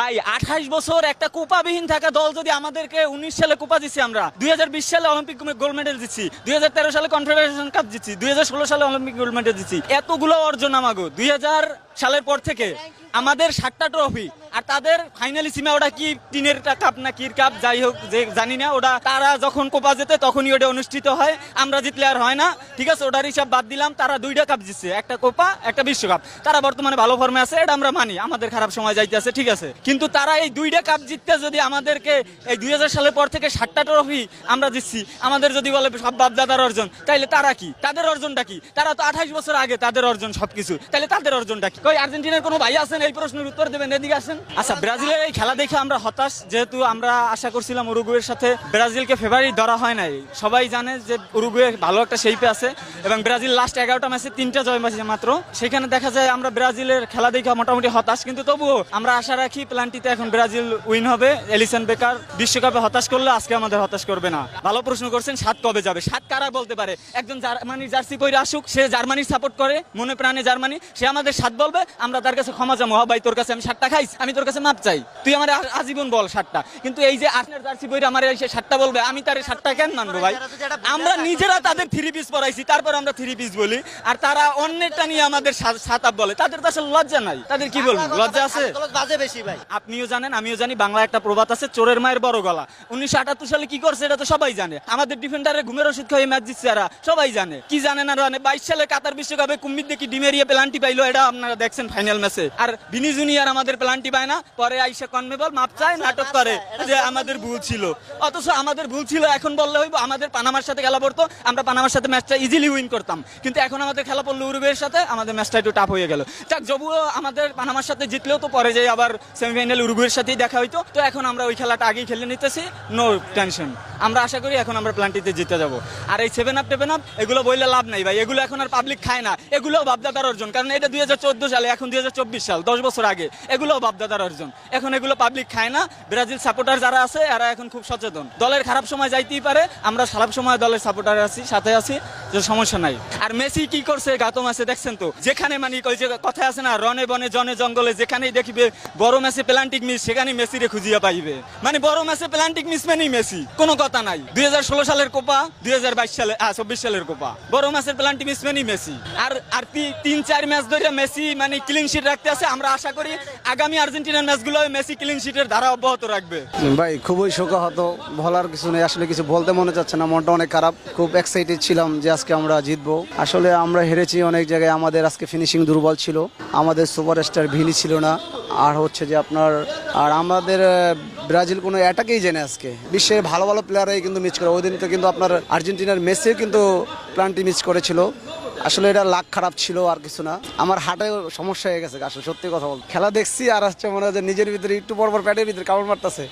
ভাই 28 বছর একটা কোপাবিহীন থাকা দল যদি আমাদেরকে 19 সালে কোপা দিচ্ছি, আমরা 2020 সালে অলিম্পিক গোল্ড মেডেল জিতছি, 2013 সালে কনফেডারেশন কাপ জিতছি, 2016 সালে অলিম্পিক গোল্ড মেডেল জিতছি, এতগুলো অর্জন আমাগো 2000 সালের পর থেকে আমাদের 7টা ট্রফি। আর তাদের ফাইনালি সীমা ওটা কি টিনের কাপ না কির কাপ যাই হোক যে জানি না, ওটা তারা যখন কোপা জেতে তখনই ওটা অনুষ্ঠিত হয়, আমরা জিতলে আর হয় না। ঠিক আছে, ওটার হিসাব বাদ দিলাম। তারা 2টা কাপ জিতছে, একটা কোপা একটা বিশ্বকাপ। তারা বর্তমানে ভালো ফর্মে আছে, এটা আমরা মানি। আমাদের খারাপ সময় যাইতে আছে, ঠিক আছে, কিন্তু তারা এই 2টা কাপ জিততে যদি আমাদেরকে এই 2000 সালের পর থেকে 7টা ট্রফি আমরা জিতছি, আমাদের যদি বলে সব বাপদাদার অর্জন, তাইলে তারা কি, তাদের অর্জনটা কি? তারা তো 28 বছর আগে তাদের অর্জন সবকিছু, তাহলে তাদের অর্জনটা কি? কই আর্জেন্টিনার কোনো ভাই আছেন এই প্রশ্নের উত্তর দেবেন? এদিকে আসেন। আচ্ছা, ব্রাজিলের এই খেলা দেখে আমরা হতাশ, যেহেতু আমরা আশা করছিলাম উরুগুয়ের সাথে ব্রাজিলকে ফেভারিট ধরা হয় নাই। সবাই জানে যে উরুগুয়ে ভালো একটা শেপে আছে এবং ব্রাজিল লাস্ট 11টা ম্যাচে 3টা জয় পাইছে মাত্র। সেখানে দেখা যায় আমরা ব্রাজিলের খেলা দেখে মোটামুটি হতাশ, কিন্তু তবুও আমরা আশা রাখি প্ল্যানটিতে এখন ব্রাজিল উইন হবে। এলিসন বেকার বিশ্বকাপে হতাশ করলে আজকে আমাদের হতাশ করবে না। ভালো প্রশ্ন করছেন, 7 কবে যাবে? 7 কারা বলতে পারে? একজন জার্মানির জার্সি পরে আসুক, সে জার্মানির সাপোর্ট করে মনে প্রাণে জার্মানি, সে আমাদের 7 বলবে, আমরা তার কাছে ক্ষমা চাবো। ভাই তোর কাছে আমি 7টা খাইছি, আমি তোর কাছে মাপ চাই, তুই আমার আজীবন বল 7টা। কিন্তু এই যে আর্সেনাল জার্সি পরে আমার এসে 7টা বলবে, আমি তার 7টা কেন মানবো ভাই? আমরা নিজেরা তাদের 3 পিস পরাইছি, তারপর আমরা 3 পিস বলি, আর তারা অন্যটা নিয়ে আমাদের 7 বলে। তাদের তো আসলে লজ্জা নাই, তাদের কি বলবো? লজ্জা আছে? বাজে বেশি ভাই। আপনিও জানেন, আমিও জানি, বাংলা একটা প্রবাদ আছে, চোরের মায়ের বড় গলা। 1978 সালে কি করছে এটা তো সবাই জানে। আমাদের ডিফেন্ডারে ঘুমের ওষুধ খাইয়ে ম্যাচ জিতছে, এরা সবাই জানে। কি জানে না জানে? 22 সালে কাতার বিশ্বকাপে কুম্মির দেখি ডিমেরিয়া পেনাল্টি পাইলো, এটা আপনারা দেখছেন ফাইনাল ম্যাচে। আর ভিনি জুনিয়র আমাদের পেনাল্টি পায় না, পরে আইসা কনমেবল মাপ চায়, নাটক করে যে আমাদের ভুল ছিল। অথচ আমাদের ভুল ছিল এখন বললে হইব। আমাদের পানামার সাথে খেলা পড়তো, আমরা পানামার সাথে ম্যাচটা ইজিলি উইন করতাম, কিন্তু এখন আমাদের খেলা পড়লো উরুগুয়ের সাথে, আমাদের ম্যাচটা একটু টাফ হয়ে গেল। যাক, যবুও আমাদের পানামার সাথে জিতলেও তো পরে যাই আবার সেমিফাইনাল উরুগুয়ের সাথেই দেখা হইতো। তো এখন আমরা ওই খেলাটা আগেই খেলে নিতেছি, নো টেনশন। আমরা আশা করি এখন আমরা প্ল্যানটিতে জিতে যাব। আর এই 7 আপ টেপেন আপ এগুলো বললে লাভ নাই ভাই, এগুলো এখন আর পাবলিক খায় না। এগুলোও বাপদাদার অর্জন, কারণ এটা 2014 সালে, এখন 2024 সাল, 10 বছর আগে। এগুলোও বাপদাদার অর্জন, এখন এগুলো পাবলিক খায় না। ব্রাজিল সাপোর্টার যারা আছে এরা এখন খুব সচেতন। দলের খারাপ সময় যাইতেই পারে, আমরা খারাপ সময় দলের সাপোর্টার আছি, সাথে আছি, যে সমস্যা নাই। আর মেসি কি করছে গাতো ম্যাচে দেখছেন তো, যেখানে মানে ওই যে কথা আছে না, রনে বনে জনে জঙ্গলে যেখানেই দেখিবে বড় ম্যাচে প্ল্যান্টিক মিস, সেখানেই মেসিরে খুঁজিয়া পাইবে। মানে বড় ম্যাচে প্ল্যান্টিক মিস মানেই মেসি, কোনো কথা নাই। 2016 সালের কোপা, 2022 সালে 24 সালের কোপা, বড় ম্যাচের প্ল্যান্টিক মিস মানেই মেসি। আর 3-4 ম্যাচ ধরে মেসি মানে ক্লিন শিট রাখতে আছে। আমরা আশা করি আগামী আর্জেন্টিনার ম্যাচগুলো মেসি ক্লিন শিটের ধারা অব্যাহত রাখবে। ভাই খুবই শোকাহত, বলার কিছু নেই, আসলে কিছু বলতে মনে যাচ্ছে না, মনটা অনেক খারাপ। খুব এক্সাইটেড ছিলাম যে আজকে আমরা জিতবো। আসলে আমরা হেরেছি অনেক জায়গায়, আমাদের আজকে ফিনিশিং দুর্বল ছিল, আমাদের সুপারস্টার ভিনি ছিল না। আর হচ্ছে যে আপনার আর আমাদের ব্রাজিল কোনো অ্যাটাকেই জেনে আজকে বিশ্বের ভালো ভালো প্লেয়াররাই কিন্তু মিস করে। ওই দিনকে কিন্তু আপনার আর্জেন্টিনার মেসিও কিন্তু প্ল্যানটি মিস করেছিল। আসলে এটা লাক খারাপ ছিল, আর কিছু না। আমার হার্টে সমস্যা হয়ে গেছে আসলে, সত্যি কথা বলতে। খেলা দেখছি আর হচ্ছে মনে হয় যে নিজের ভিতরে একটু পর পেটের ভিতরে কামড় মারতেছে।